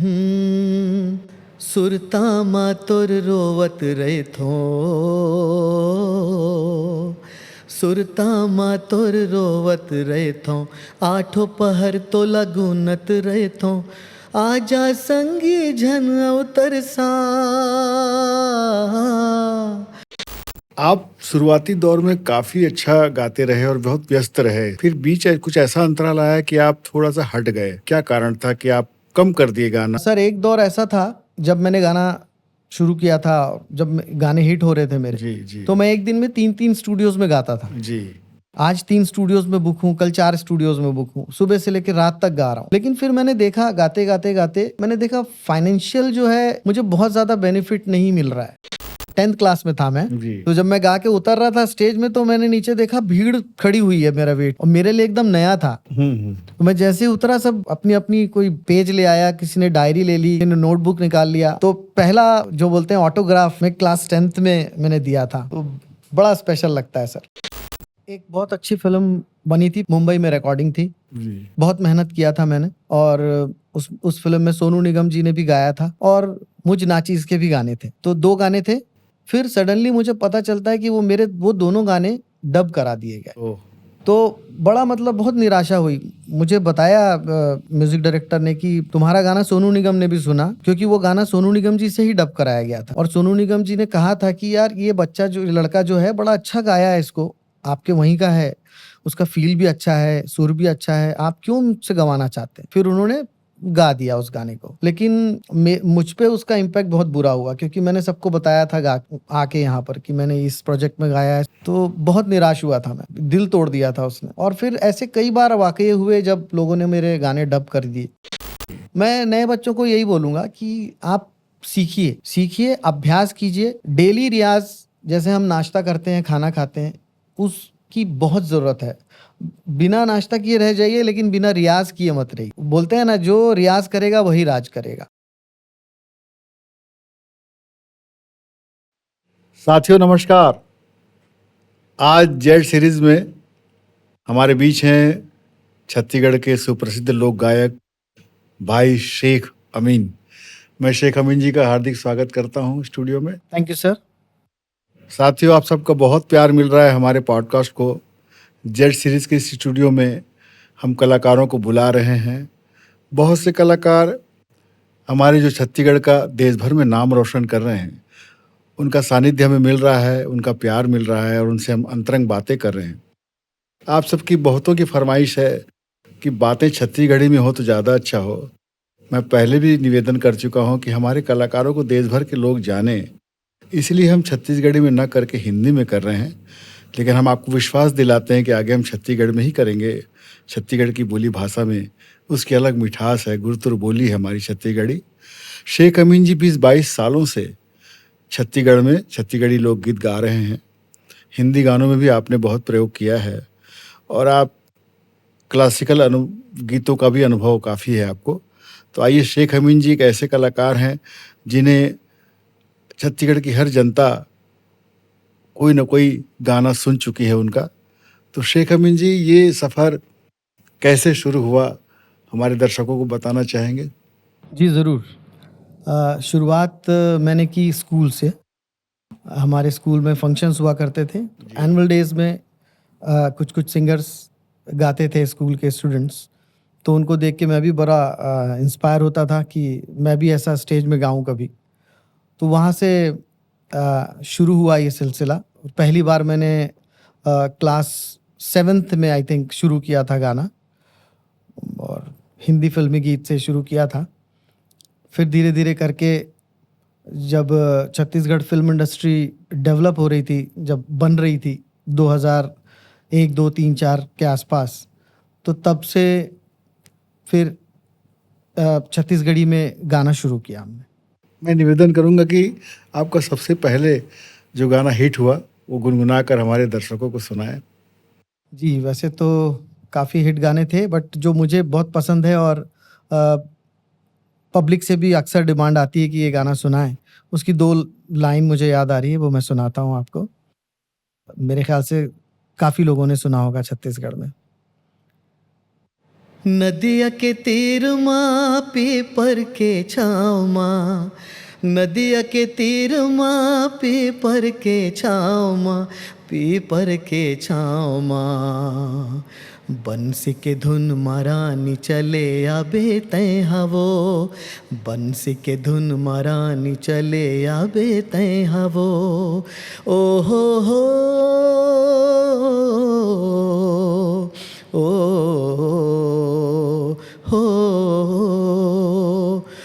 हम्म, सुरतामा तोर रोवत रहे थो, सुरतामा तोर रोवत रहे थो, आठों पहर तो लगुनत रहे थो, आजा संगी झन अवतर सा। आप शुरुआती दौर में काफी अच्छा गाते रहे और बहुत व्यस्त रहे, फिर बीच कुछ ऐसा अंतराल आया कि आप थोड़ा सा हट गए। क्या कारण था कि आप कम कर दिए गाना? सर एक दौर ऐसा था जब मैंने गाना शुरू किया था, जब गाने हिट हो रहे थे मेरे, जी जी। तो मैं एक दिन में 3-3 स्टूडियोज में गाता था। जी। आज 3 स्टूडियोज में बुक हूँ, कल 4 स्टूडियोज में बुक हूँ, सुबह से लेकर रात तक गा रहा हूँ। लेकिन फिर मैंने देखा गाते गाते गाते मैंने देखा फाइनेंशियल जो है मुझे बहुत ज्यादा बेनिफिट नहीं मिल रहा है। 10th क्लास में था मैं, जी। तो जब मैं गा के उतर रहा था स्टेज में तो मैंने नीचे देखा भीड़ खड़ी हुई है, मेरा वेट, और मेरे लिए एकदम नया था। तो मैं जैसे ही उतरा सब अपनी अपनी कोई पेज ले आया, किसी ने डायरी ले ली, किसी ने नोटबुक निकाल लिया। तो पहला जो बोलते हैं ऑटोग्राफ मैं क्लास 10th में मैंने दिया था, तो बड़ा स्पेशल लगता है सर। एक बहुत अच्छी फिल्म बनी थी, मुंबई में रिकॉर्डिंग थी, जी। बहुत मेहनत किया था मैंने, और उस फिल्म में सोनू निगम जी ने भी गाया था और मुझ नाचीज के भी गाने थे, तो 2 गाने थे। फिर सडनली मुझे पता चलता है कि वो दोनों गाने डब करा दिए गए। ओह। तो बड़ा मतलब बहुत निराशा हुई। मुझे बताया म्यूजिक डायरेक्टर ने कि तुम्हारा गाना सोनू निगम ने भी सुना, क्योंकि वो गाना सोनू निगम जी से ही डब कराया गया था, और सोनू निगम जी ने कहा था कि यार ये बच्चा जो लड़का जो है बड़ा अच्छा गाया है, इसको आपके वहीं का है, उसका फील भी अच्छा है, सुर भी अच्छा है, आप क्यों मुझसे गवाना चाहते हैं। फिर उन्होंने गा दिया उस गाने को, लेकिन मुझ पे उसका इम्पैक्ट बहुत बुरा हुआ, क्योंकि मैंने सबको बताया था आके यहाँ पर कि मैंने इस प्रोजेक्ट में गाया है, तो बहुत निराश हुआ था मैं, दिल तोड़ दिया था उसने। और फिर ऐसे कई बार वाकये हुए जब लोगों ने मेरे गाने डब कर दिए। मैं नए बच्चों को यही बोलूंगा कि आप सीखिए सीखिए, अभ्यास कीजिए, डेली रियाज, जैसे हम नाश्ता करते हैं, खाना खाते हैं, उसकी बहुत जरूरत है। बिना नाश्ता किए रह जाइए, लेकिन बिना रियाज किए मत रहिए। बोलते हैं ना, जो रियाज करेगा वही राज करेगा। साथियों नमस्कार। आज जेड सीरीज में हमारे बीच हैं छत्तीसगढ़ के सुप्रसिद्ध लोक गायक भाई शेख अमीन। मैं शेख अमीन जी का हार्दिक स्वागत करता हूं स्टूडियो में। Thank you sir. साथियों, आप सबका बहुत प्यार मिल रहा है हमारे पॉडकास्ट को। जेड सीरीज के इस स्टूडियो में हम कलाकारों को बुला रहे हैं। बहुत से कलाकार हमारे जो छत्तीसगढ़ का देश भर में नाम रोशन कर रहे हैं, उनका सानिध्य हमें मिल रहा है, उनका प्यार मिल रहा है और उनसे हम अंतरंग बातें कर रहे हैं। आप सबकी बहुतों की फरमाइश है कि बातें छत्तीसगढ़ी में हो तो ज़्यादा अच्छा हो। मैं पहले भी निवेदन कर चुका हूं कि हमारे कलाकारों को देश भर के लोग जानें, इसलिए हम छत्तीसगढ़ी में न करके हिंदी में कर रहे हैं। लेकिन हम आपको विश्वास दिलाते हैं कि आगे हम छत्तीसगढ़ में ही करेंगे, छत्तीसगढ़ की बोली भाषा में। उसकी अलग मिठास है, गुरुतुर बोली है हमारी छत्तीसगढ़ी। शेख अमीन जी 20-22 सालों से छत्तीसगढ़ में छत्तीसगढ़ी लोकगीत गा रहे हैं। हिंदी गानों में भी आपने बहुत प्रयोग किया है और आप क्लासिकल गीतों का भी अनुभव काफ़ी है आपको। तो आइए, शेख अमीन जी एक ऐसे कलाकार हैं जिन्हें छत्तीसगढ़ की हर जनता कोई ना कोई गाना सुन चुकी है उनका। तो शेख अमीन जी, ये सफ़र कैसे शुरू हुआ, हमारे दर्शकों को बताना चाहेंगे? जी ज़रूर। शुरुआत मैंने की स्कूल से। हमारे स्कूल में फंक्शंस हुआ करते थे, एनुअल डेज में कुछ कुछ सिंगर्स गाते थे स्कूल के स्टूडेंट्स, तो उनको देख के मैं भी बड़ा इंस्पायर होता था कि मैं भी ऐसा स्टेज में गाऊं कभी। तो वहाँ से शुरू हुआ ये सिलसिला। पहली बार मैंने क्लास 7th में आई थिंक शुरू किया था गाना, और हिंदी फिल्मी गीत से शुरू किया था। फिर धीरे धीरे करके जब छत्तीसगढ़ फिल्म इंडस्ट्री डेवलप हो रही थी, जब बन रही थी 2001, 2, 3, 4 के आसपास, तो तब से फिर छत्तीसगढ़ी में गाना शुरू किया हमने। मैं निवेदन करूंगा कि आपका सबसे पहले जो गाना हिट हुआ वो गुनगुना कर हमारे दर्शकों को सुनाएं। जी, वैसे तो काफ़ी हिट गाने थे, बट जो मुझे बहुत पसंद है और पब्लिक से भी अक्सर डिमांड आती है कि ये गाना सुनाएं, उसकी 2 लाइन मुझे याद आ रही है, वो मैं सुनाता हूँ आपको। मेरे ख्याल से काफ़ी लोगों ने सुना होगा छत्तीसगढ़ में। नदिया के तीर माँ पीपर के छाँव माँ, नदिया के तीर माँ पीपर के छाँव माँ, पीपर के छाँव माँ। बंसी के धुन मारानी चले आबे तैं हवो, बंसी के धुन मारानी चले आबे तैं हवो। ओ हो ओ हो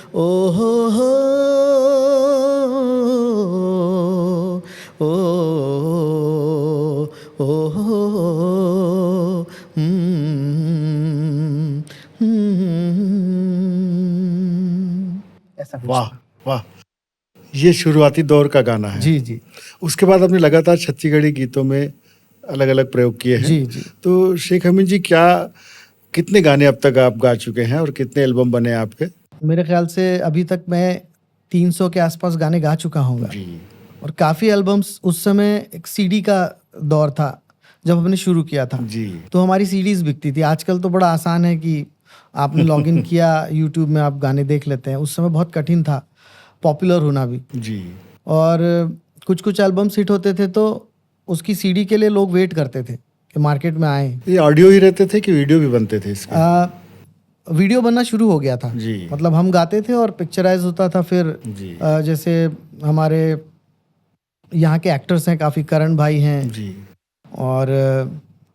ओ हो ओ हो ऐसा कुछ वाह था। वाह, ये शुरुआती दौर का गाना है। जी जी उसके बाद आपने लगातार छत्तीसगढ़ी गीतों में अलग अलग प्रयोग किए हैं। जी जी। तो शेख हमीद जी, क्या कितने गाने अब तक आप गा चुके हैं और कितने एल्बम बने आपके? मेरे ख्याल से अभी तक मैं 300 के आसपास गाने गा चुका हूँगा। जी और काफ़ी एल्बम्स, उस समय एक सीडी का दौर था जब हमने शुरू किया था, जी तो हमारी सीडीज बिकती थी। आजकल तो बड़ा आसान है कि आपने लॉगिन किया, यूट्यूब में आप गाने देख लेते हैं। उस समय बहुत कठिन था पॉपुलर होना भी। जी और कुछ कुछ एल्बम्स हिट होते थे तो उसकी सीडी के लिए लोग वेट करते थे कि मार्केट में आए। ये ऑडियो ही रहते थे कि वीडियो भी बनते थे इसके? वीडियो बनना शुरू हो गया था। जी मतलब हम गाते थे और पिक्चराइज होता था। फिर जी जैसे हमारे यहाँ के एक्टर्स हैं काफ़ी, करण भाई हैं जी और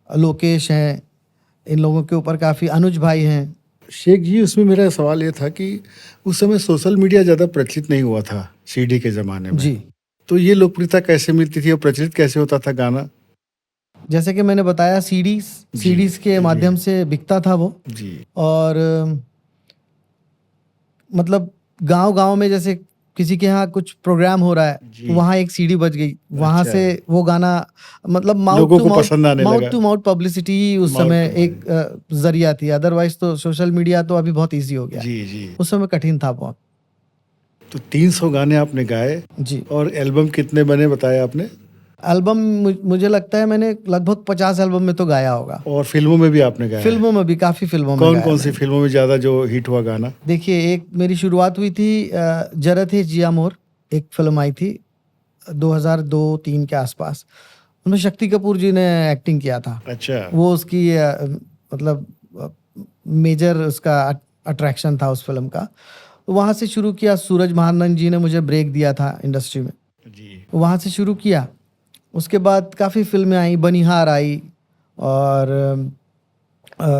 लोकेश हैं, इन लोगों के ऊपर काफ़ी, अनुज भाई हैं। शेख जी, उसमें मेरा सवाल ये था कि उस समय सोशल मीडिया ज़्यादा प्रचलित नहीं हुआ था सीडी के ज़माने में। जी, तो ये लोकप्रियता कैसे मिलती थी और प्रचलित कैसे होता था गाना? जैसे कि मैंने बताया, सीडीज के जी माध्यम से बिकता था वो। जी और मतलब गांव-गांव में जैसे किसी के यहाँ कुछ प्रोग्राम हो रहा है, जी। तो वहाँ एक सीडी बज गई, वहाँ अच्छा। से वो गाना, मतलब लोगों को पसंद आने लगा। माउथ टू माउथ पब्लिसिटी ही उस माउथ समय टू एक जरिया थी। अदरवाइज तो सोशल मीडिया तो अभी बहुत इजी हो गया है। जी जी। उस समय कठिन था बहुत। तो 300 गाने आपने गाए जी। और एल्बम कितने बने बताया आपने? एल्बम मुझे लगता है मैंने लगभग 50 एल्बम में तो गाया होगा। और फिल्मों में भी आपने गाया है? फिल्मों में भी, काफ़ी फिल्मों में कौन गाया कौन सी मैंने। फिल्मों में ज़्यादा जो हिट हुआ गाना? देखिए, एक मेरी शुरुआत हुई थी जरत है जिया मोर, एक फिल्म आई थी 2002-3 के आसपास। उसमें शक्ति कपूर जी ने एक्टिंग किया था। अच्छा। वो उसकी मतलब मेजर उसका अट्रैक्शन था उस फिल्म का। तो वहाँ से शुरू किया। सूरज महानंद जी ने मुझे ब्रेक दिया था इंडस्ट्री में, जी वहाँ से शुरू किया। उसके बाद काफ़ी फिल्में आई, बनिहार आई और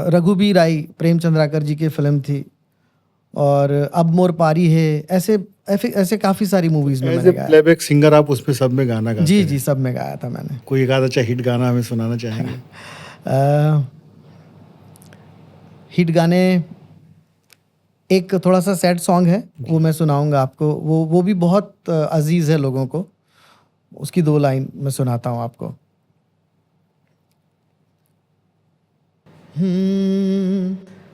रघुबीर आई, प्रेम चंद्राकर जी की फिल्म थी। और अब मोर पारी है, ऐसे ऐसे ऐसे काफ़ी सारी मूवीज़ में एज ए मैंने गाया। प्लेबैक सिंगर आप उसमें सब में गाना गाते जी हैं? जी, सब में गाया था मैंने। कोई एक आधा अच्छा हिट गाना हमें सुनाना चाहेंगे? हिट गाने, एक थोड़ा सा सैड सॉन्ग है, वो मैं सुनाऊंगा आपको। वो भी बहुत अजीज है लोगों को। उसकी 2 लाइन मैं सुनाता हूँ आपको।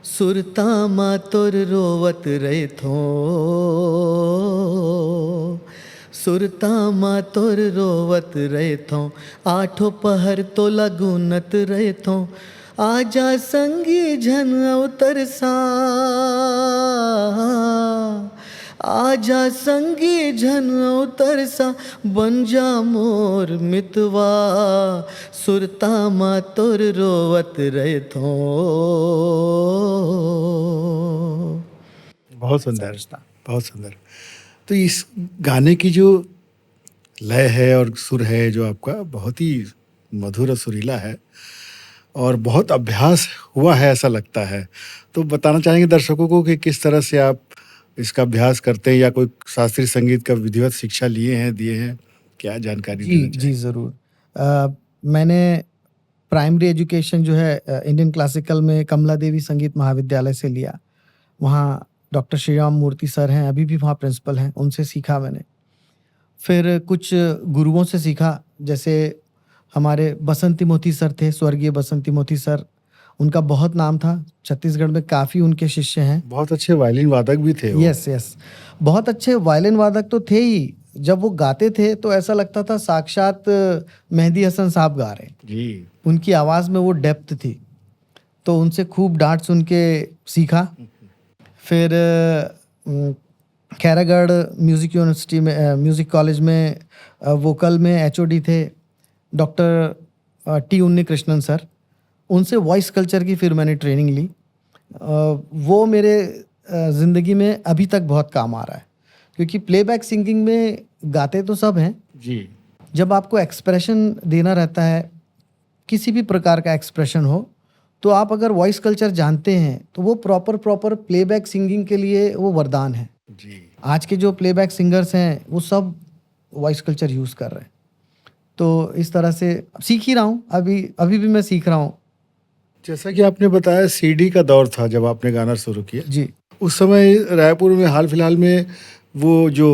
सुरता मा तोर रोवत रहे थो, सुरता मा तोर रोवत रहे थो, आठों पहर तो लगुनत रहे थो, आजा संगी झन अवतर सा, आजा संगी झन अवतर सा, बन जा मोर मितवा, सुरता मा तोर रोवत रहे थो। बहुत सुंदर, बहुत सुंदर। तो इस गाने की जो लय है और सुर है जो आपका, बहुत ही मधुर और सुरीला है और बहुत अभ्यास हुआ है ऐसा लगता है। तो बताना चाहेंगे दर्शकों को कि किस तरह से आप इसका अभ्यास करते हैं या कोई शास्त्रीय संगीत का विधिवत शिक्षा लिए हैं, दिए हैं? क्या जानकारी जी देना जी, चाहेंगे? ज़रूर। मैंने प्राइमरी एजुकेशन जो है इंडियन क्लासिकल में कमला देवी संगीत महाविद्यालय से लिया। वहाँ डॉक्टर श्रीराम मूर्ति सर हैं, अभी भी वहाँ प्रिंसिपल हैं, उनसे सीखा मैंने। फिर कुछ गुरुओं से सीखा, जैसे हमारे बसंती मोती सर थे, स्वर्गीय बसंती मोती सर, उनका बहुत नाम था। छत्तीसगढ़ में काफ़ी उनके शिष्य हैं। बहुत अच्छे वायलिन वादक भी थे वो। यस यस, बहुत अच्छे वायलिन वादक तो थे ही। जब वो गाते थे तो ऐसा लगता था साक्षात मेहदी हसन साहब गा रहे हैं। जी उनकी आवाज़ में वो डेप्थ थी। तो उनसे खूब डांट सुन के सीखा। फिर खैरागढ़ म्यूज़िक यूनिवर्सिटी में म्यूज़िक कॉलेज में वोकल में एचओडी थे डॉक्टर टी उन्नी कृष्णन सर। उनसे वॉइस कल्चर की फिर मैंने ट्रेनिंग ली। वो मेरे ज़िंदगी में अभी तक बहुत काम आ रहा है, क्योंकि प्लेबैक सिंगिंग में गाते तो सब हैं, जी जब आपको एक्सप्रेशन देना रहता है, किसी भी प्रकार का एक्सप्रेशन हो, तो आप अगर वॉइस कल्चर जानते हैं तो वो प्रॉपर प्लेबैक सिंगिंग के लिए वो वरदान है। जी आज के जो प्लेबैक सिंगर्स हैं वो सब वॉइस कल्चर यूज़ कर रहे हैं। तो इस तरह से सीख ही रहा हूँ, अभी भी मैं सीख रहा हूँ। जैसा कि आपने बताया सीडी का दौर था जब आपने गाना शुरू किया, जी उस समय रायपुर में हाल फिलहाल में वो जो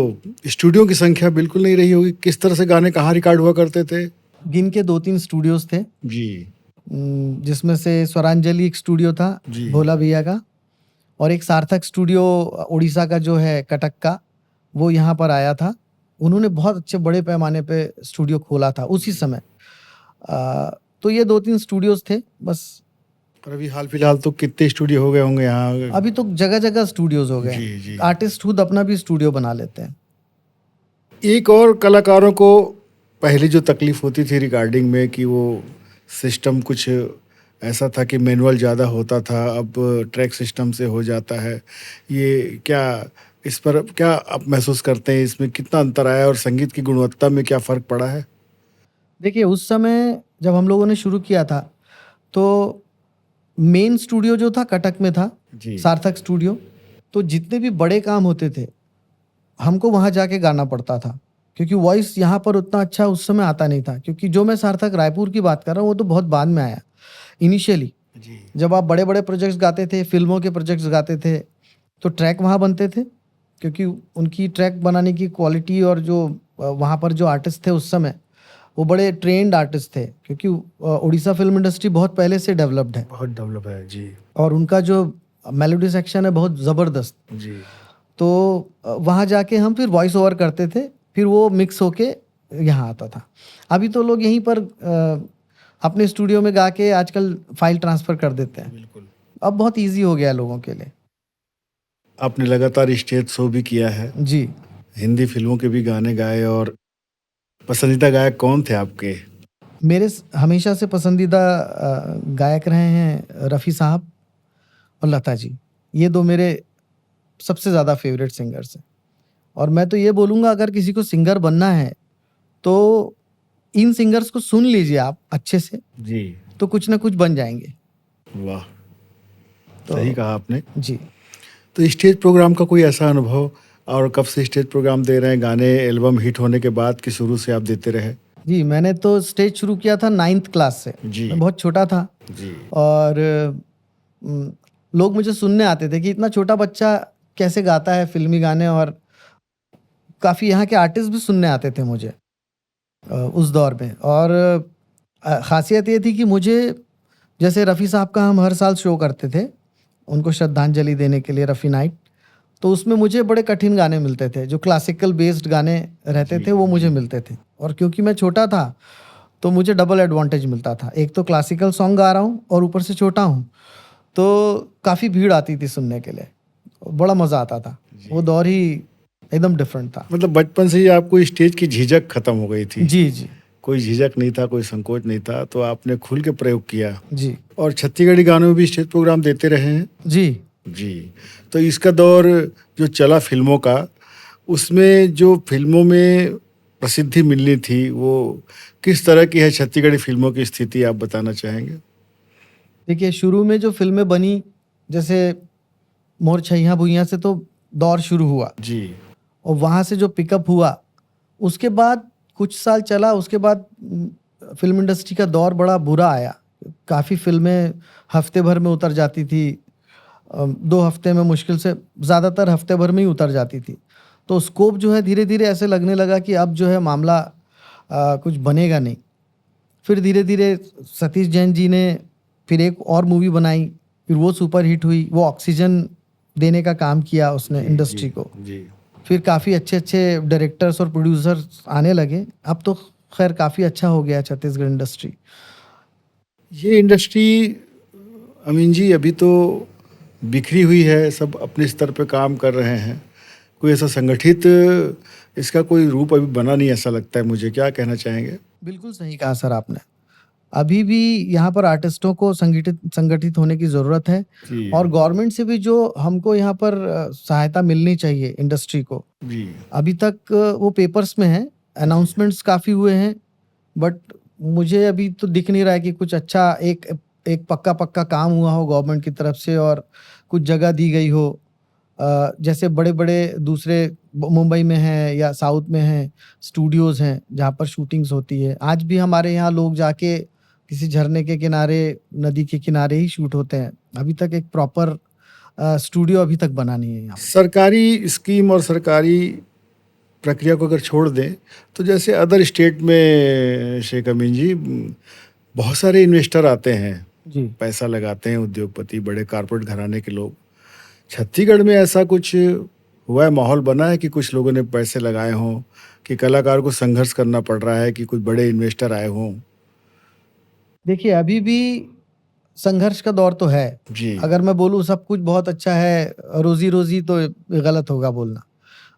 स्टूडियो की संख्या बिल्कुल नहीं रही होगी। किस तरह से गाने कहाँ रिकॉर्ड हुआ करते थे? गिन के 2-3 स्टूडियोज़ थे, जी जिसमें से स्वरांजलि एक स्टूडियो था जी भोला भैया का, और एक सार्थक स्टूडियो उड़ीसा का जो है कटक का, वो यहाँ पर आया था। उन्होंने बहुत अच्छे बड़े पैमाने पे स्टूडियो खोला था उसी समय। तो ये 2-3 स्टूडियोज़ थे बस। और अभी हाल फिलहाल तो कितने स्टूडियो हो गए होंगे यहाँ? अभी तो जगह-जगह स्टूडियोज़ हो गए जी हैं। जी। आर्टिस्ट खुद अपना भी स्टूडियो बना लेते हैं। एक और कलाकारों को पहले जो तकलीफ होती थी रिकॉर्डिंग में कि वो सिस्टम कुछ ऐसा था कि मैनुअल ज़्यादा होता था, अब ट्रैक सिस्टम से हो जाता है। ये क्या, इस पर क्या आप महसूस करते हैं? इसमें कितना अंतर आया और संगीत की गुणवत्ता में क्या फ़र्क पड़ा है? देखिए, उस समय जब हम लोगों ने शुरू किया था, तो मेन स्टूडियो जो था कटक में था, जी सार्थक स्टूडियो। तो जितने भी बड़े काम होते थे, हमको वहाँ जाके गाना पड़ता था, क्योंकि वॉइस यहाँ पर उतना अच्छा उस समय आता नहीं था। क्योंकि जो मैं सार्थक रायपुर की बात कर रहा हूँ, वो तो बहुत बाद में आया। इनिशियली जी जब आप बड़े-बड़े प्रोजेक्ट्स गाते थे, फ़िल्मों के प्रोजेक्ट्स गाते थे, तो ट्रैक वहाँ बनते थे, क्योंकि उनकी ट्रैक बनाने की क्वालिटी और जो वहाँ पर जो आर्टिस्ट थे उस समय, वो बड़े ट्रेन्ड आर्टिस्ट थे, क्योंकि उड़ीसा फ़िल्म इंडस्ट्री बहुत पहले से डेवलप्ड है बहुत डेवलप है। जी और उनका जो मेलोडी सेक्शन है बहुत ज़बरदस्त। जी तो वहाँ जाके हम फिर वॉइस ओवर करते थे, फिर वो मिक्स होके यहाँ आता था। अभी तो लोग यहीं पर अपने स्टूडियो में गा के आजकल फाइल ट्रांसफ़र कर देते हैं। बिल्कुल। अब बहुत ईज़ी हो गया है लोगों के लिए। आपने लगातार स्टेज शो भी किया है, जी, हिंदी फिल्मों के भी गाने गाए, और पसंदीदा गायक कौन थे आपके? मेरे हमेशा से पसंदीदा गायक रहे हैं रफ़ी साहब और लता जी। ये 2 मेरे सबसे ज़्यादा फ़ेवरेट सिंगर्स हैं। और मैं तो ये बोलूँगा, अगर किसी को सिंगर बनना है, तो इन सिंगर्स को सुन लीजिए आप अच्छे से, जी तो कुछ ना कुछ बन जाएँगे। वाह, तो सही कहा आपने। जी। तो स्टेज प्रोग्राम का कोई ऐसा अनुभव, और कब से स्टेज प्रोग्राम दे रहे हैं? गाने एल्बम हिट होने के बाद कि शुरू से आप देते रहे? जी, मैंने तो स्टेज शुरू किया था 9th क्लास से। जी मैं बहुत छोटा था जी और उम, लोग मुझे सुनने आते थे कि इतना छोटा बच्चा कैसे गाता है फ़िल्मी गाने, और काफ़ी यहाँ के आर्टिस्ट भी सुनने आते थे मुझे उस दौर में। और ख़ासियत ये थी कि मुझे, जैसे रफ़ी साहब का हम हर साल शो करते थे, उनको श्रद्धांजलि देने के लिए, रफ़ी नाइट। तो उसमें मुझे बड़े कठिन गाने मिलते थे, जो क्लासिकल बेस्ड गाने रहते थे वो मुझे मिलते थे। और क्योंकि मैं छोटा था, तो मुझे डबल एडवांटेज मिलता था। एक तो क्लासिकल सॉन्ग गा रहा हूँ और ऊपर से छोटा हूँ, तो काफ़ी भीड़ आती थी सुनने के लिए। बड़ा मज़ा आता था। वो दौर ही एकदम डिफरेंट था। मतलब बचपन से ही आपको स्टेज की झिझक खत्म हो गई थी? जी, जी। कोई झिझक नहीं था, कोई संकोच नहीं था, तो आपने खुल के प्रयोग किया। जी। और छत्तीसगढ़ी गानों में भी स्टेज प्रोग्राम देते रहे हैं? जी। जी। तो इसका दौर जो चला फिल्मों का, उसमें जो फिल्मों में प्रसिद्धि मिलनी थी, वो किस तरह की है छत्तीसगढ़ी फिल्मों की स्थिति, आप बताना चाहेंगे? देखिए, शुरू में जो फ़िल्में बनी, जैसे मोर छैया भुइयाँ से तो दौर शुरू हुआ, जी और वहाँ से जो पिकअप हुआ, उसके बाद कुछ साल चला, उसके बाद फ़िल्म इंडस्ट्री का दौर बड़ा बुरा आया। काफ़ी फ़िल्में हफ़्ते भर में उतर जाती थी, 2 हफ़्ते में मुश्किल से, ज़्यादातर हफ़्ते भर में ही उतर जाती थी। तो स्कोप जो है धीरे-धीरे ऐसे लगने लगा कि अब जो है मामला कुछ बनेगा नहीं। फिर धीरे-धीरे सतीश जैन जी ने फिर एक और मूवी बनाई, फिर वो सुपर हिट हुई। वो ऑक्सीजन देने का काम किया उसने इंडस्ट्री को। जी फिर काफ़ी अच्छे-अच्छे डायरेक्टर्स और प्रोड्यूसर्स आने लगे। अब तो खैर काफ़ी अच्छा हो गया है छत्तीसगढ़ इंडस्ट्री। ये इंडस्ट्री अमीन जी, अभी तो बिखरी हुई है, सब अपने स्तर पे काम कर रहे हैं। कोई ऐसा संगठित इसका कोई रूप अभी बना नहीं, ऐसा लगता है मुझे। क्या कहना चाहेंगे? बिल्कुल सही कहा सर आपने। अभी भी यहाँ पर आर्टिस्टों को संगठित संगठित होने की ज़रूरत है जी, और गवर्नमेंट से भी जो हमको यहाँ पर सहायता मिलनी चाहिए इंडस्ट्री को, जी, अभी तक वो पेपर्स में है, अनाउंसमेंट्स काफ़ी हुए हैं, बट मुझे अभी तो दिख नहीं रहा है कि कुछ अच्छा एक एक पक्का-पक्का काम हुआ हो गवर्नमेंट की तरफ से और कुछ जगह दी गई हो। जैसे बड़े-बड़े दूसरे मुंबई में हैं या साउथ में हैं, स्टूडियोज़ हैं, जहाँ पर शूटिंग्स होती है। आज भी हमारे यहाँ लोग जाके किसी झरने के किनारे, नदी के किनारे ही शूट होते हैं। अभी तक एक प्रॉपर स्टूडियो अभी तक बना नहीं है यहाँ पे। सरकारी स्कीम और सरकारी प्रक्रिया को अगर छोड़ दें, तो जैसे अदर स्टेट में शेख अमीन जी, बहुत सारे इन्वेस्टर आते हैं, जी। पैसा लगाते हैं, उद्योगपति, बड़े कारपोरेट घराने के लोग। छत्तीसगढ़ में ऐसा कुछ हुआ है, माहौल बना है कि कुछ लोगों ने पैसे लगाए हों, कि कलाकार को संघर्ष करना पड़ रहा है कि कुछ बड़े इन्वेस्टर आए हों? देखिए, अभी भी संघर्ष का दौर तो है। जी, अगर मैं बोलूँ सब कुछ बहुत अच्छा है, रोज़ी-रोज़ी तो गलत होगा बोलना।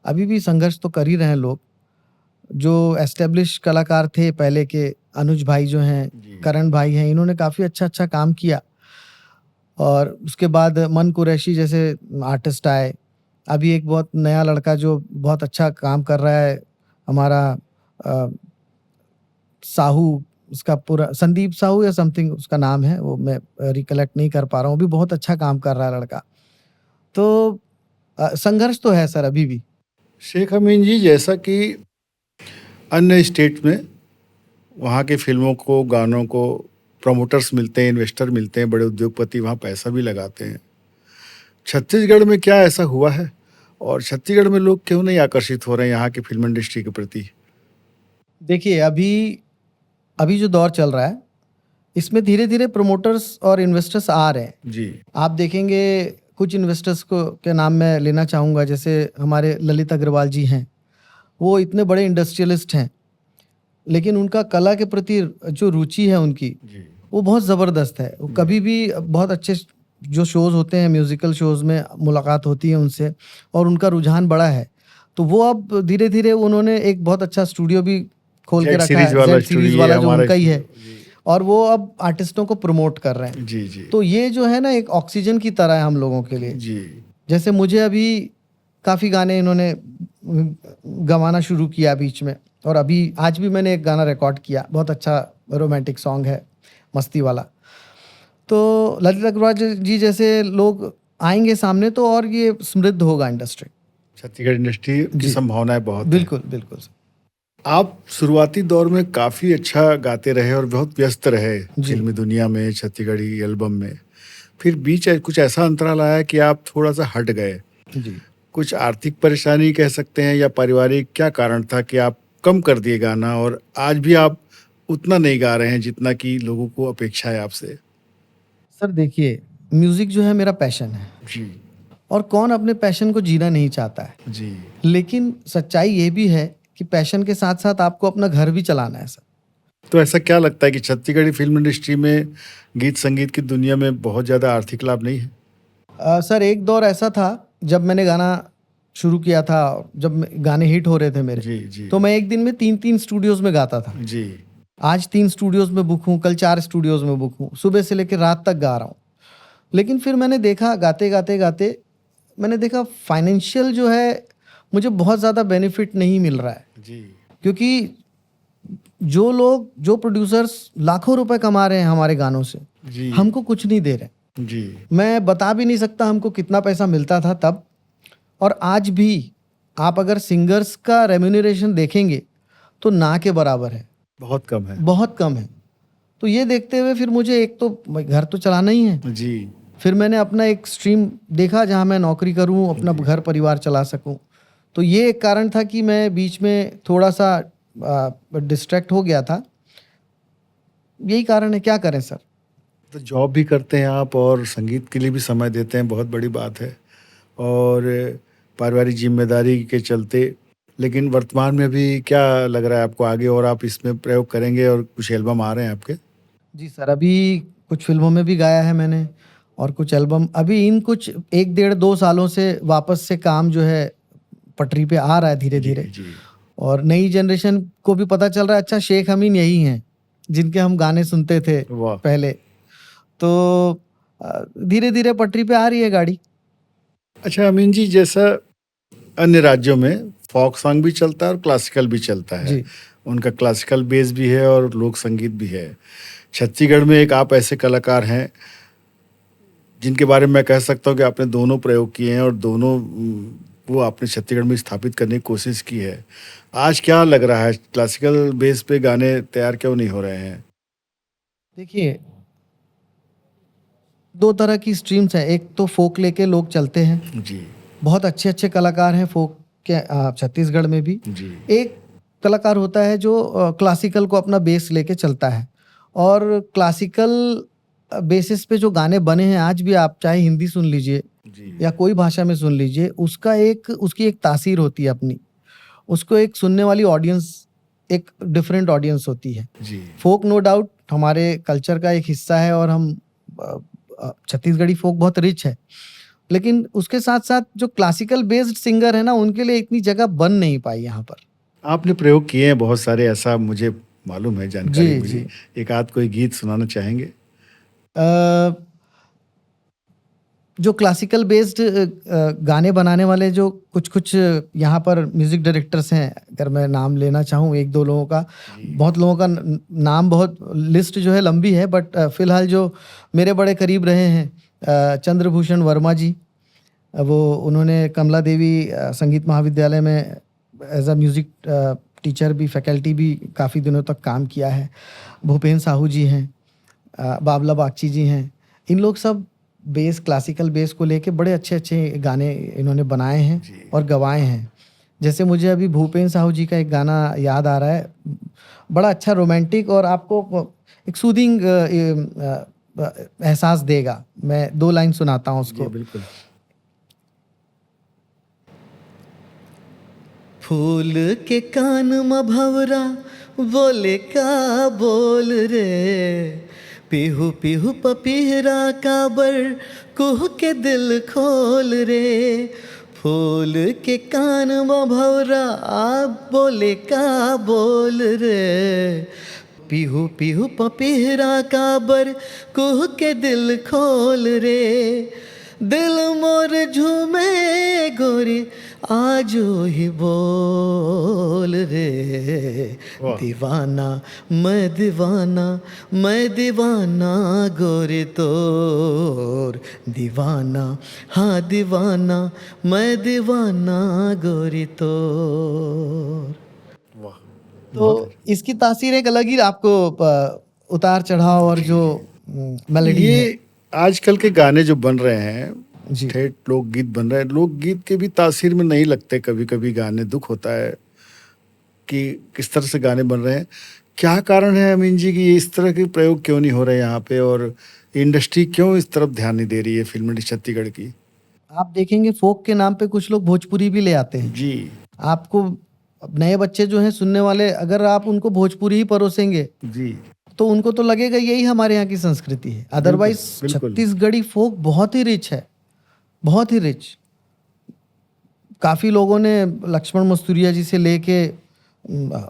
अभी भी संघर्ष तो कर ही रहे हैं लोग। जो एस्टेब्लिश कलाकार थे पहले के, अनुज भाई जो हैं, जी, करण भाई हैं, इन्होंने काफ़ी अच्छा-अच्छा काम किया और उसके बाद मन कुरैशी जैसे आर्टिस्ट आए। अभी एक बहुत नया लड़का जो बहुत अच्छा काम कर रहा है, हमारा अ, साहू, उसका पूरा संदीप साहू या समथिंग उसका नाम है, वो मैं रिकलेक्ट नहीं कर पा रहा हूँ, वो भी बहुत अच्छा काम कर रहा है लड़का। तो संघर्ष तो है सर अभी भी। शेख अमीन जी, जैसा कि अन्य स्टेट में वहाँ की फ़िल्मों को, गानों को प्रमोटर्स मिलते हैं, इन्वेस्टर मिलते हैं, बड़े उद्योगपति वहाँ पैसा भी लगाते हैं। छत्तीसगढ़ में क्या ऐसा हुआ है? और छत्तीसगढ़ में लोग क्यों नहीं आकर्षित हो रहे हैं यहाँ की फ़िल्म इंडस्ट्री के प्रति? देखिए, अभी अभी जो दौर चल रहा है, इसमें धीरे-धीरे प्रमोटर्स और इन्वेस्टर्स आ रहे हैं। जी, आप देखेंगे कुछ इन्वेस्टर्स को के नाम मैं लेना चाहूँगा, जैसे हमारे ललित अग्रवाल जी हैं। वो इतने बड़े इंडस्ट्रियलिस्ट हैं, लेकिन उनका कला के प्रति जो रुचि है उनकी, जी, वो बहुत ज़बरदस्त है। वो कभी भी बहुत अच्छे जो शोज़ होते हैं, म्यूज़िकल शोज़ में मुलाकात होती है उनसे और उनका रुझान बड़ा है। तो वो अब धीरे-धीरे उन्होंने एक बहुत अच्छा स्टूडियो भी खोल के जेड रखा सीरीज़ है, वाला ज़ेड सीरीज़ स्टूडियो, ये वाला जो हमारा उनका ही है स्टूडियो। जी, और वो अब आर्टिस्टों को प्रमोट कर रहे हैं। जी, जी, तो ये जो है ना एक ऑक्सीजन की तरह है हम लोगों के लिए। जी, जैसे मुझे अभी काफ़ी गाने इन्होंने गवाना शुरू किया बीच में और अभी आज भी मैंने एक गाना रिकॉर्ड किया, बहुत अच्छा रोमांटिक सॉन्ग है, मस्ती वाला। तो ललित अग्रवाल जी जैसे लोग आएँगे सामने तो और ये समृद्ध होगा इंडस्ट्री। छत्तीसगढ़ इंडस्ट्री की जी, संभावनाएँ बहुत हैं। बिल्कुल, बिल्कुल। आप शुरुआती दौर में काफ़ी अच्छा गाते रहे और बहुत व्यस्त रहे जी, फ़िल्मी दुनिया में, छत्तीसगढ़ी एल्बम में। फिर बीच कुछ ऐसा अंतराल आया कि आप थोड़ा-सा हट गए। जी। कुछ आर्थिक परेशानी कह सकते हैं या पारिवारिक क्या कारण था कि आप कम कर दिए गाना और आज भी आप उतना नहीं गा रहे हैं जितना कि लोगों को अपेक्षा है आपसे? सर देखिए, म्यूज़िक जो है मेरा पैशन है जी, और कौन अपने पैशन को जीना नहीं चाहता है। जी। लेकिन सच्चाई ये भी है कि पैशन के साथ-साथ आपको अपना घर भी चलाना है सर। तो ऐसा क्या लगता है कि छत्तीसगढ़ी फ़िल्म इंडस्ट्री में गीत संगीत की दुनिया में बहुत ज़्यादा आर्थिक लाभ नहीं है? सर एक दौर ऐसा था जब मैंने गाना शुरू किया था, जब गाने हिट हो रहे थे मेरे, जी, जी। तो मैं एक दिन में 3-3 स्टूडियोज़ में गाता था। जी, आज 3 स्टूडियोज़ में बुक हूँ, कल 4 स्टूडियोज़ में बुक हूँ, सुबह से लेकर रात तक गा रहा हूँ। लेकिन फिर मैंने देखा गाते-गाते मैंने देखा फाइनेंशियल जो है मुझे बहुत ज़्यादा बेनिफिट नहीं मिल रहा है। जी, क्योंकि जो लोग, जो प्रोड्यूसर्स लाखों रुपए कमा रहे हैं हमारे गानों से, जी, हमको कुछ नहीं दे रहे। जी, मैं बता भी नहीं सकता हमको कितना पैसा मिलता था तब और आज भी आप अगर सिंगर्स का रेम्यूनरेशन देखेंगे तो ना के बराबर है, बहुत कम है। बहुत कम है। तो ये देखते हुए फिर मुझे एक तो घर तो चलाना ही है, जी, फिर मैंने अपना एक स्ट्रीम देखा जहाँ मैं नौकरी करूँ, अपना घर परिवार चला सकूँ। तो ये एक कारण था कि मैं बीच में थोड़ा-सा डिस्ट्रैक्ट हो गया था। यही कारण है, क्या करें सर? तो जॉब भी करते हैं आप और संगीत के लिए भी समय देते हैं, बहुत बड़ी बात है। और पारिवारिक ज़िम्मेदारी के चलते, लेकिन वर्तमान में भी क्या लग रहा है आपको आगे और आप इसमें प्रयोग करेंगे और कुछ एल्बम आ रहे हैं आपके? जी सर, अभी कुछ फ़िल्मों में भी गाया है मैंने और कुछ एल्बम अभी इन कुछ 1 डेढ़ 2 सालों से वापस से काम जो है पटरी पे आ रहा है धीरे धीरे। जी और नई जनरेशन को भी पता चल रहा है अच्छा शेख अमीन यही हैं जिनके हम गाने सुनते थे वाह। पहले। तो धीरे धीरे पटरी पे आ रही है गाड़ी। अच्छा अमीन जी, जैसा अन्य राज्यों में फोक सॉन्ग भी चलता है और क्लासिकल भी चलता है, जी उनका क्लासिकल बेस भी है और लोक संगीत भी है। छत्तीसगढ़ में एक आप ऐसे कलाकार हैं जिनके बारे में मैं कह सकता हूँ कि आपने दोनों प्रयोग किए हैं और दोनों वो आपने छत्तीसगढ़ में स्थापित करने की कोशिश की है। आज क्या लग रहा है, क्लासिकल बेस पे गाने तैयार क्यों नहीं हो रहे हैं? देखिए 2 तरह की स्ट्रीम्स हैं। एक तो फोक लेके लोग चलते हैं, जी बहुत अच्छे अच्छे कलाकार हैं फोक के छत्तीसगढ़ में भी। जी एक कलाकार होता है जो क्लासिकल को अपना बेस लेके चलता है। और क्लासिकल बेसिस पे जो गाने बने हैं आज भी आप चाहे हिंदी सुन लीजिए जी या कोई भाषा में सुन लीजिए, उसकी एक तासीर होती है अपनी। उसको एक सुनने वाली ऑडियंस एक डिफरेंट ऑडियंस होती है। जी फोक नो डाउट हमारे कल्चर का एक हिस्सा है और हम छत्तीसगढ़ी फोक बहुत रिच है। लेकिन उसके साथ साथ जो क्लासिकल बेस्ड सिंगर है ना उनके लिए इतनी जगह बन नहीं पाई यहाँ पर। आपने प्रयोग किए हैं बहुत सारे, ऐसा मुझे मालूम है, जानकारी जी मिली। जी। एक आध कोई गीत सुनाना चाहेंगे? अ, जो क्लासिकल बेस्ड गाने बनाने वाले जो कुछ कुछ यहाँ पर म्यूजिक डायरेक्टर्स हैं, अगर मैं नाम लेना चाहूँ 1-2 लोगों का, बहुत लोगों का नाम, बहुत लिस्ट जो है लंबी है, बट फिलहाल जो मेरे बड़े करीब रहे हैं चंद्रभूषण वर्मा जी, वो उन्होंने कमला देवी संगीत महाविद्यालय में एज अ म्यूज़िक टीचर भी, फैकल्टी भी काफ़ी दिनों तक काम किया है। भूपेन साहू जी हैं, बाबला बागची जी हैं। इन लोग सब बेस, क्लासिकल बेस को लेके बड़े अच्छे अच्छे गाने इन्होंने बनाए हैं और गवाए हैं। जैसे मुझे अभी भूपेन साहू जी का एक गाना याद आ रहा है, बड़ा अच्छा रोमांटिक और आपको एक सूदिंग एहसास देगा। मैं 2 लाइन सुनाता हूँ उसको। बिल्कुल। फूल के कान म भवरा बोले का बोल रे, पीहू पीहू पपीहरा काबर कुह के दिल खोल रे। फूल के कान म भवरा बोले का बोल रे, पीहू पीहू पपीहरा काबर कुह के दिल खोल रे। दिल मोर झूमे गोरी आजो ही बोल रे, दीवाना मैं दीवाना गोरी तोर, दीवाना हाँ दीवाना मैं दीवाना गोरी तोर। वाह। तो इसकी तासीर एक अलग ही आपको उतार चढ़ाव और जो मेलोडी है। ये आजकल के गाने जो बन रहे हैं, जी ठेठ लोकगीत बन रहे हैं, लोकगीत के भी तासीर में नहीं लगते कभी कभी गाने। दुख होता है कि किस तरह से गाने बन रहे हैं। क्या कारण है अमीन जी कि इस तरह के प्रयोग क्यों नहीं हो रहे यहाँ पे, और इंडस्ट्री क्यों इस तरफ ध्यान नहीं दे रही है फिल्म इंडस्ट्री छत्तीसगढ़ की? आप देखेंगे फोक के नाम पे कुछ लोग भोजपुरी भी ले आते हैं। जी आपको नए बच्चे जो हैं सुनने वाले, अगर आप उनको भोजपुरी ही परोसेंगे जी तो उनको तो लगेगा यही हमारे यहाँ की संस्कृति है। अदरवाइज बिल्कुल। छत्तीसगढ़ी फोक बहुत ही रिच है, बहुत ही रिच। काफ़ी लोगों ने लक्ष्मण मस्तूरिया जी से लेके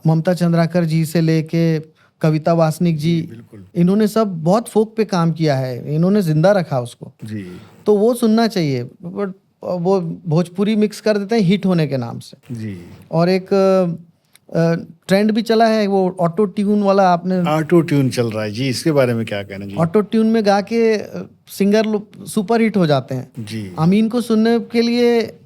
ममता चंद्राकर जी से लेके कविता वासनिक जी, बिल्कुल इन्होंने सब बहुत फोक पे काम किया है, इन्होंने जिंदा रखा उसको। जी तो वो सुनना चाहिए, बट वो भोजपुरी मिक्स कर देते हैं हिट होने के नाम से। जी। और एक ट्रेंड भी चला है वो ऑटो ट्यून वाला, आपने ऑटो ट्यून चल रहा है जी, इसके बारे में क्या कहना जी? ऑटो ट्यून में गा के सिंगर सुपर हिट हो जाते हैं। जी अमीन को सुनने के लिए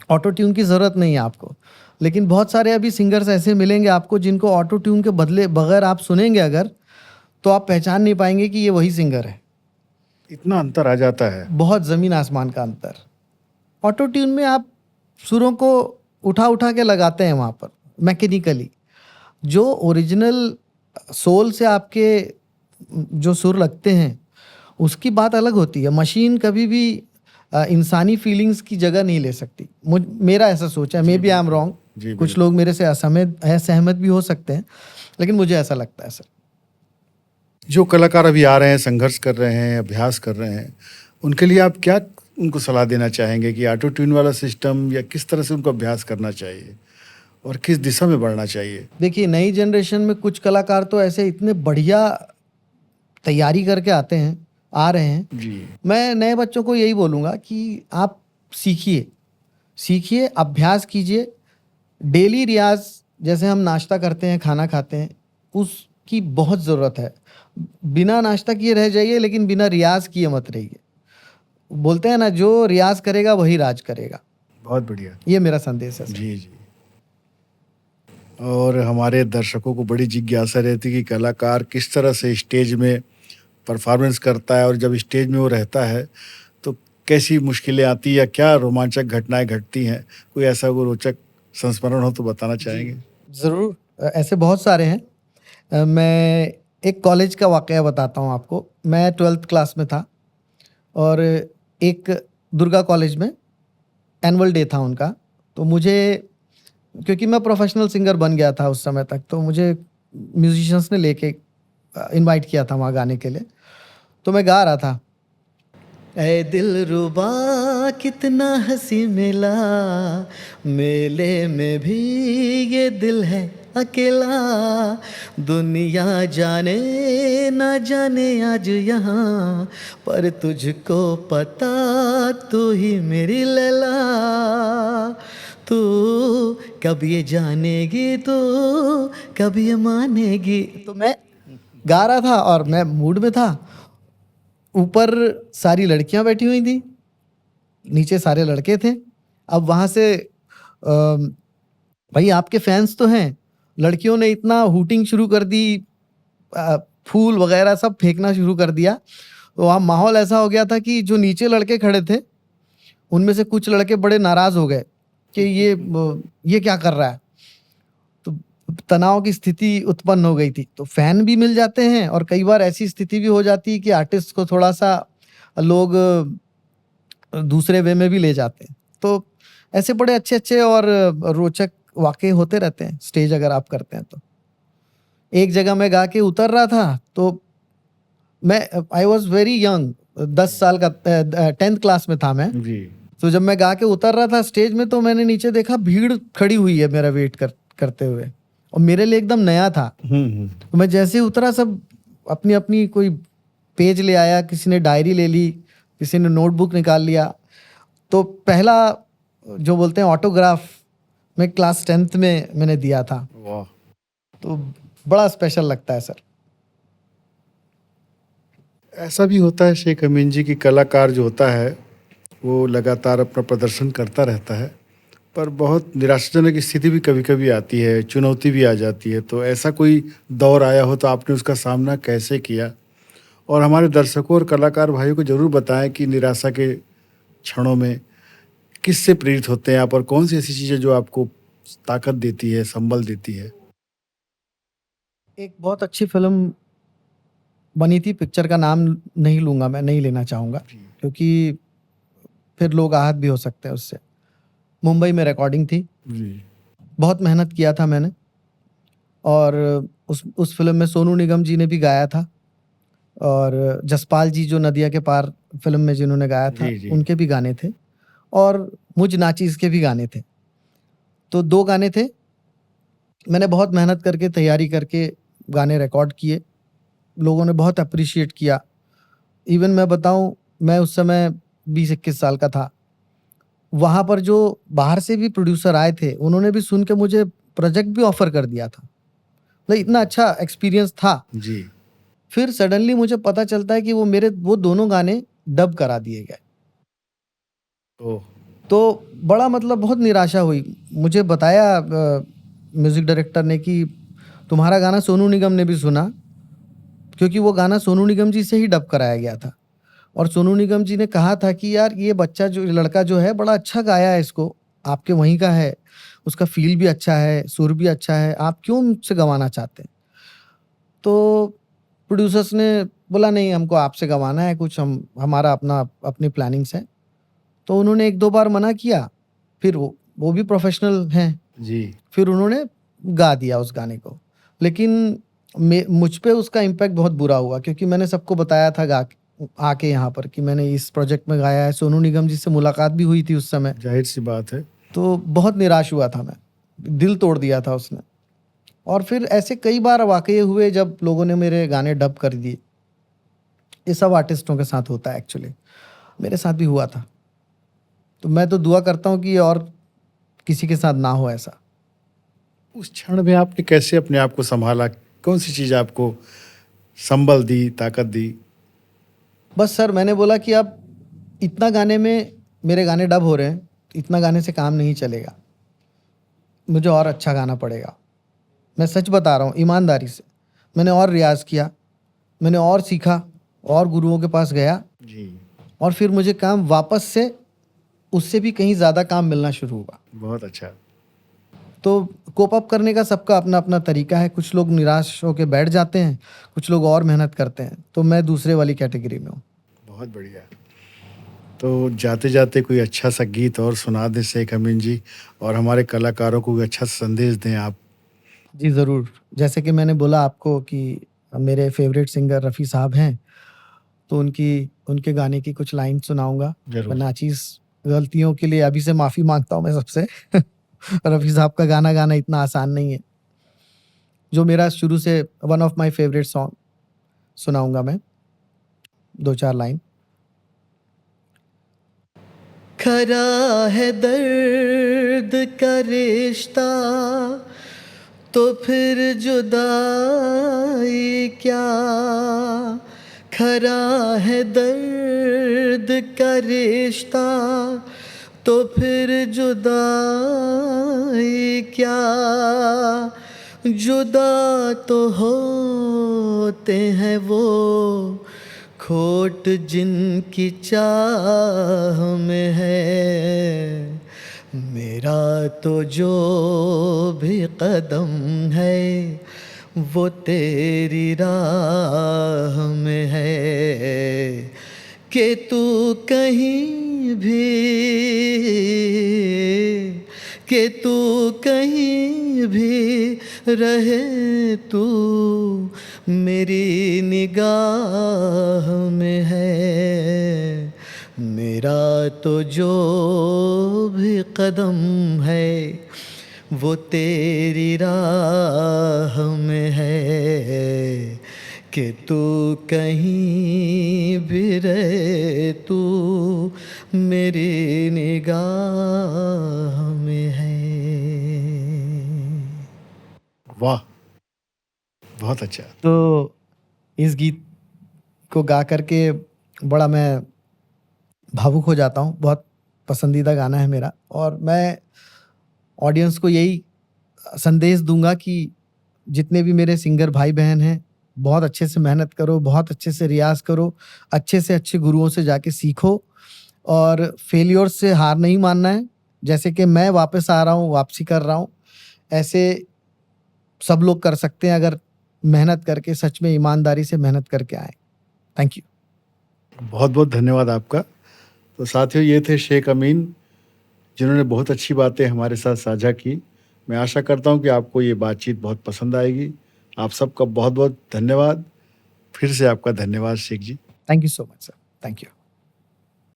ऑटो ट्यून की ज़रूरत नहीं है आपको, लेकिन बहुत सारे अभी सिंगर्स ऐसे मिलेंगे आपको जिनको ऑटो ट्यून के बदले बगैर आप सुनेंगे अगर, तो आप पहचान नहीं पाएंगे कि ये वही सिंगर है। इतना अंतर आ जाता है। बहुत ज़मीन आसमान का अंतर। ऑटो ट्यून में आप सुरों को उठा उठा के लगाते हैं वहाँ पर मैकेनिकली। जो ओरिजिनल सोल से आपके जो सुर लगते हैं उसकी बात अलग होती है। मशीन कभी भी इंसानी फीलिंग्स की जगह नहीं ले सकती। मेरा ऐसा सोच है, maybe I am wrong, कुछ लोग मेरे से असहमत भी हो सकते हैं, लेकिन मुझे ऐसा लगता है सर। जो कलाकार अभी आ रहे हैं, संघर्ष कर रहे हैं, अभ्यास कर रहे हैं, उनके लिए आप क्या उनको सलाह देना चाहेंगे कि ऑटो ट्यून वाला सिस्टम या किस तरह से उनको अभ्यास करना चाहिए और किस दिशा में बढ़ना चाहिए? देखिए, नई जनरेशन में कुछ कलाकार तो ऐसे इतने बढ़िया तैयारी करके आते हैं, आ रहे हैं। जी, मैं नए बच्चों को यही बोलूँगा कि आप सीखिए, अभ्यास कीजिए। डेली रियाज़, जैसे हम नाश्ता करते हैं, खाना खाते हैं, उसकी बहुत ज़रूरत है। बिना नाश्ता किए रह जाइए, लेकिन बिना रियाज़ किए मत रहिए। बोलते हैं ना, जो रियाज़ करेगा वही राज करेगा। बहुत बढ़िया। ये मेरा संदेश है सर। जी, जी। और हमारे दर्शकों को बड़ी जिज्ञासा रहती है कि कलाकार किस तरह से स्टेज में परफॉर्मेंस करता है और जब स्टेज में वो रहता है तो कैसी मुश्किलें आती हैं या क्या रोमांचक घटनाएं घटती हैं? कोई ऐसा कोई रोचक संस्मरण हो तो बताना चाहेंगे? ज़रूर। ऐसे बहुत सारे हैं। मैं एक कॉलेज का वाक़या बताता हूँ आपको। मैं 12th क्लास में था और एक दुर्गा कॉलेज में एनुअल डे था उनका। तो मुझे, क्योंकि मैं प्रोफेशनल सिंगर बन गया था उस समय तक, तो मुझे म्यूजिशियंस ने लेके इनवाइट किया था वहाँ गाने के लिए। तो मैं गा रहा था, ऐ दिलरुबा कितना हंसी मिला, मेले में भी ये दिल है अकेला, दुनिया जाने ना जाने आज यहाँ, पर तुझको पता तू ही मेरी लैला, तू कब ये जानेगी, तू कब ये मानेगी। तो मैं गा रहा था और मैं मूड में था। ऊपर सारी लड़कियां बैठी हुई थी, नीचे सारे लड़के थे। अब वहां से भाई आपके फैंस तो हैं, लड़कियों ने इतना हूटिंग शुरू कर दी, फूल वगैरह सब फेंकना शुरू कर दिया। तो वहाँ माहौल ऐसा हो गया था कि जो नीचे लड़के खड़े थे उनमें से कुछ लड़के बड़े नाराज हो गए कि ये क्या कर रहा है। तो तनाव की स्थिति उत्पन्न हो गई थी। तो फैन भी मिल जाते हैं और कई बार ऐसी स्थिति भी हो जाती है कि आर्टिस्ट को थोड़ा सा लोग दूसरे वे में भी ले जाते हैं। तो ऐसे बड़े अच्छे अच्छे और रोचक वाक़ये होते रहते हैं स्टेज अगर आप करते हैं तो। एक जगह मैं गा के उतर रहा था, तो मैं आई वॉज वेरी यंग, 10 साल का 10th क्लास में था मैं। जी। तो जब मैं गा के उतर रहा था स्टेज में, तो मैंने नीचे देखा भीड़ खड़ी हुई है मेरा वेट करते हुए, और मेरे लिए एकदम नया था। तो मैं जैसे ही उतरा, सब अपनी अपनी कोई पेज ले आया, किसी ने डायरी ले ली, किसी ने नोटबुक निकाल लिया। तो पहला जो बोलते हैं ऑटोग्राफ, मैं क्लास 10th में मैंने दिया था। वाह! तो बड़ा स्पेशल लगता है सर। ऐसा भी होता है शेख अमीन जी कि कलाकार जो होता है वो लगातार अपना प्रदर्शन करता रहता है, पर बहुत निराशाजनक स्थिति भी कभी-कभी आती है, चुनौती भी आ जाती है। तो ऐसा कोई दौर आया हो तो आपने उसका सामना कैसे किया? और हमारे दर्शकों और कलाकार भाइयों को ज़रूर बताएँ कि निराशा के क्षणों में किससे प्रेरित होते हैं आप और कौन-सी ऐसी चीज़ें जो आपको ताकत देती है, संबल देती है? एक बहुत अच्छी फ़िल्म बनी थी, पिक्चर का नाम नहीं लूँगा मैं, नहीं लेना चाहूँगा, जी। क्योंकि फिर लोग आहत भी हो सकते हैं उससे। मुंबई में रिकॉर्डिंग थी, जी। बहुत मेहनत किया था मैंने, और उस फ़िल्म में सोनू निगम जी ने भी गाया था, और जसपाल जी जो नदिया के पार फ़िल्म में जिन्होंने गाया था, जी, जी। उनके भी गाने थे, और मुझ नाचीज़ के भी गाने थे। तो 2 गाने थे। मैंने बहुत मेहनत करके, तैयारी करके गाने रिकॉर्ड किए। लोगों ने बहुत एप्रिशिएट किया। इवन मैं बताऊँ, मैं उस समय 20-21 साल का था। वहाँ पर जो बाहर से भी प्रोड्यूसर आए थे, उन्होंने भी सुन के मुझे प्रोजेक्ट भी ऑफ़र कर दिया था। मतलब इतना अच्छा एक्सपीरियंस था। जी। फिर सडनली मुझे पता चलता है कि वो दोनों गाने डब करा दिए गए। ओह! तो बड़ा मतलब बहुत निराशा हुई। मुझे बताया म्यूज़िक डायरेक्टर ने कि तुम्हारा गाना सोनू निगम ने भी सुना, क्योंकि वो गाना सोनू निगम जी से ही डब कराया गया था। और सोनू निगम जी ने कहा था कि यार ये बच्चा, जो लड़का जो है, बड़ा अच्छा गाया है, इसको आपके वहीं का है, उसका फ़ील भी अच्छा है, सुर भी अच्छा है, आप क्यों मुझसे गँवाना चाहते हैं? तो प्रोड्यूसर्स ने बोला नहीं, हमको आपसे गँवाना है कुछ, हम हमारा अपनी प्लानिंग्स हैं। तो उन्होंने 1-2 बार मना किया, फिर वो भी प्रोफ़ेशनल हैं, जी। फिर उन्होंने गा दिया उस गाने को। लेकिन मुझ पे उसका इम्पैक्ट बहुत बुरा हुआ, क्योंकि मैंने सबको बताया था आके यहाँ पर कि मैंने इस प्रोजेक्ट में गाया है। सोनू निगम जी से मुलाकात भी हुई थी उस समय, जाहिर सी बात है। तो बहुत निराश हुआ था मैं, दिल तोड़ दिया था उसने। और फिर ऐसे कई बार वाकये हुए जब लोगों ने मेरे गाने डब कर दिए। ये सब आर्टिस्टों के साथ होता है एक्चुअली, मेरे साथ भी हुआ था। तो मैं तो दुआ करता हूँ कि ये और किसी के साथ ना हो ऐसा। उस क्षण में आपने कैसे अपने आप को संभाला? कौन सी चीज़ आपको संबल दी, ताकत दी? बस सर, मैंने बोला कि अब इतना गाने में मेरे गाने डब हो रहे हैं, तो इतना गाने से काम नहीं चलेगा, मुझे और अच्छा गाना पड़ेगा। मैं सच बता रहा हूँ ईमानदारी से। मैंने और रियाज़ किया, मैंने और सीखा, और गुरुओं के पास गया, जी, और फिर मुझे काम वापस से उससे भी कहीं ज़्यादा काम मिलना शुरू हुआ। बहुत अच्छा। तो कोप अप करने का सबका अपना अपना तरीका है। कुछ लोग निराश होकर बैठ जाते हैं, कुछ लोग और मेहनत करते हैं। तो मैं दूसरे वाली कैटेगरी में हूँ। बहुत बढ़िया। तो जाते-जाते कोई अच्छा सा गीत और सुना दें शेख अमीन जी, और हमारे कलाकारों को कोई अच्छा संदेश दें आप। जी ज़रूर। जैसे कि मैंने बोला आपको कि मेरे फेवरेट सिंगर रफ़ी साहब हैं, तो उनके गाने की कुछ लाइन सुनाऊँगा। ज़रूर। मैं नाचीज़ गलतियों के लिए अभी से माफ़ी माँगता हूँ मैं सबसे। रफ़ी साहब का गाना गाना इतना आसान नहीं है। जो मेरा शुरू से one of my favourite song सुनाऊँगा मैं, 2-4 लाइन। खरा है दर्द का रिश्ता, तो फिर जुदाई क्या। खरा है दर्द का रिश्ता, तो फिर जुदाई क्या। जुदा तो होते हैं वो खोट जिनकी चाह में है। मेरा तो जो भी कदम है वो तेरी राह में है। कि तू कहीं भी, कि तू कहीं भी रहे, तू मेरी निगाह में है। मेरा तो जो भी कदम है वो तेरी राह में है। कि तू कहीं भी रहे, तू मेरी निगाह में है। वाह! बहुत अच्छा। तो इस गीत को गा करके बड़ा मैं भावुक हो जाता हूँ। बहुत पसंदीदा गाना है मेरा, और मैं ऑडियंस को यही संदेश दूंगा कि जितने भी मेरे सिंगर भाई बहन हैं, बहुत अच्छे से मेहनत करो, बहुत अच्छे से रियाज़ करो, अच्छे से अच्छे गुरुओं से जाके सीखो, और फेल्योर से हार नहीं मानना है। जैसे कि मैं वापस आ रहा हूँ, वापसी कर रहा हूँ, ऐसे सब लोग कर सकते हैं अगर मेहनत करके, सच में ईमानदारी से मेहनत करके आएँ। Thank you. बहुत-बहुत धन्यवाद आपका। तो साथियों, ये थे शेख अमीन, जिन्होंने बहुत अच्छी बातें हमारे साथ साझा की। मैं आशा करता हूँ कि आपको ये बातचीत बहुत पसंद आएगी। आप सबका बहुत-बहुत धन्यवाद। फिर से आपका धन्यवाद Sheikh ji. Thank you so much sir. Thank you.